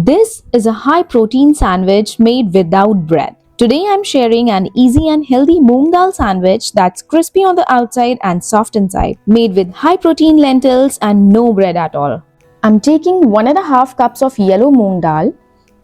This is a high-protein sandwich made without bread. Today I'm sharing an easy and healthy Moong Dal sandwich that's crispy on the outside and soft inside, made with high-protein lentils and no bread at all. I'm taking 1.5 cups of yellow Moong Dal.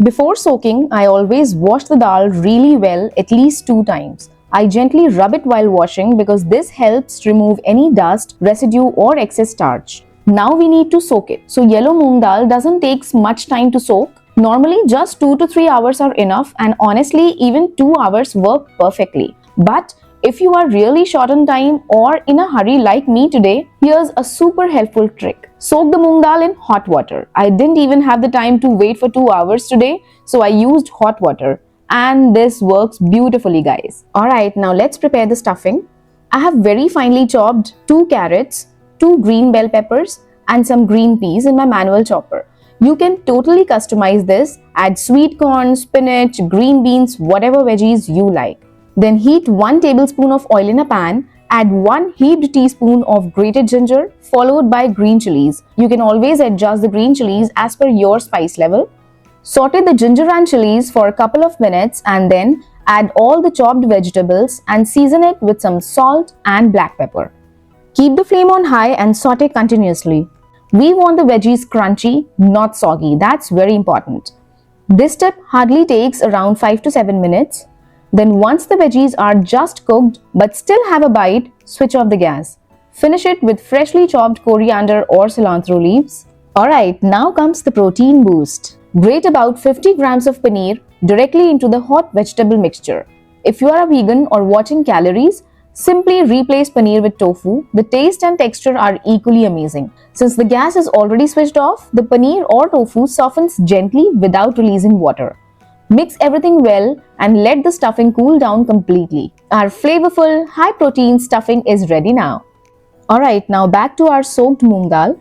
Before soaking, I always wash the dal really well at least 2 times. I gently rub it while washing because this helps remove any dust, residue or excess starch. Now we need to soak it. So yellow moong dal doesn't take much time to soak. Normally just 2 to 3 hours are enough, and honestly even 2 hours work perfectly. But if you are really short on time or in a hurry like me today, here's a super helpful trick. Soak the moong dal in hot water. I didn't even have the time to wait for 2 hours today, so I used hot water. And this works beautifully, guys. Alright, now let's prepare the stuffing. I have very finely chopped 2 carrots, 2 green bell peppers and some green peas in my manual chopper. You can totally customize this, add sweet corn, spinach, green beans, whatever veggies you like. Then heat 1 tablespoon of oil in a pan, add 1 heaped teaspoon of grated ginger followed by green chilies. You can always adjust the green chilies as per your spice level. Saute the ginger and chilies for a couple of minutes and then add all the chopped vegetables and season it with some salt and black pepper. Keep the flame on high and saute continuously. We want the veggies crunchy, not soggy. That's very important. This step hardly takes around 5 to 7 minutes. Then once the veggies are just cooked but still have a bite, switch off the gas. Finish it with freshly chopped coriander or cilantro leaves. Alright, now comes the protein boost. Grate about 50 grams of paneer directly into the hot vegetable mixture. If you are a vegan or watching calories, simply replace paneer with tofu. The taste and texture are equally amazing. Since the gas is already switched off, the paneer or tofu softens gently without releasing water. Mix everything well and let the stuffing cool down completely. Our flavorful, high-protein stuffing is ready now. Alright, now back to our soaked moong dal.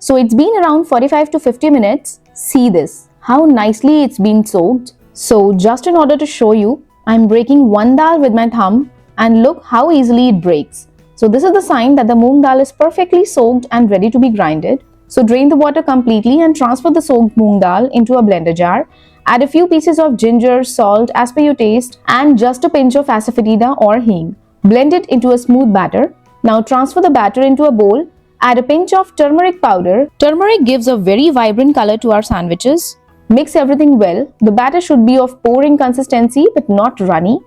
So it's been around 45 to 50 minutes. See this, how nicely it's been soaked. So just in order to show you, I'm breaking one dal with my thumb. And look how easily it breaks. So this is the sign that the moong dal is perfectly soaked and ready to be grinded. So drain the water completely and transfer the soaked moong dal into a blender jar. Add a few pieces of ginger, salt as per your taste and just a pinch of asafoetida or hing. Blend it into a smooth batter. Now transfer the batter into a bowl. Add a pinch of turmeric powder. Turmeric gives a very vibrant color to our sandwiches. Mix everything well. The batter should be of pouring consistency but not runny.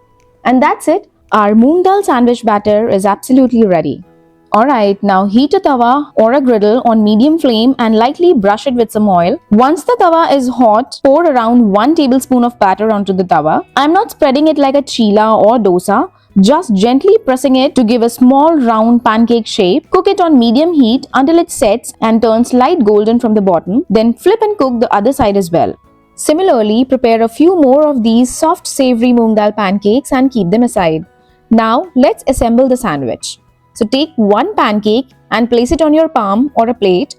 And that's it. Our moong dal sandwich batter is absolutely ready. Alright, now heat a tawa or a griddle on medium flame and lightly brush it with some oil. Once the tawa is hot, pour around 1 tablespoon of batter onto the tawa. I'm not spreading it like a chila or dosa, just gently pressing it to give a small round pancake shape. Cook it on medium heat until it sets and turns light golden from the bottom. Then flip and cook the other side as well. Similarly, prepare a few more of these soft savory moong dal pancakes and keep them aside. Now let's assemble the sandwich. So take 1 pancake and place it on your palm or a plate.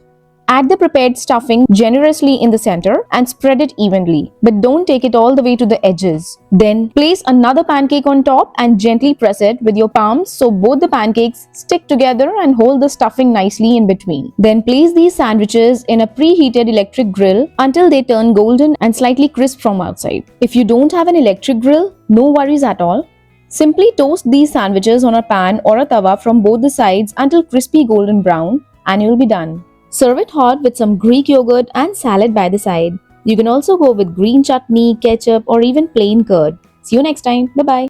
Add the prepared stuffing generously in the center and spread it evenly, but don't take it all the way to the edges. Then place another pancake on top and gently press it with your palms so both the pancakes stick together and hold the stuffing nicely in between. Then place these sandwiches in a preheated electric grill until they turn golden and slightly crisp from outside. If you don't have an electric grill, no worries at all. Simply toast these sandwiches on a pan or a tawa from both the sides until crispy golden brown and you'll be done. Serve it hot with some Greek yogurt and salad by the side. You can also go with green chutney, ketchup or even plain curd. See you next time. Bye-bye.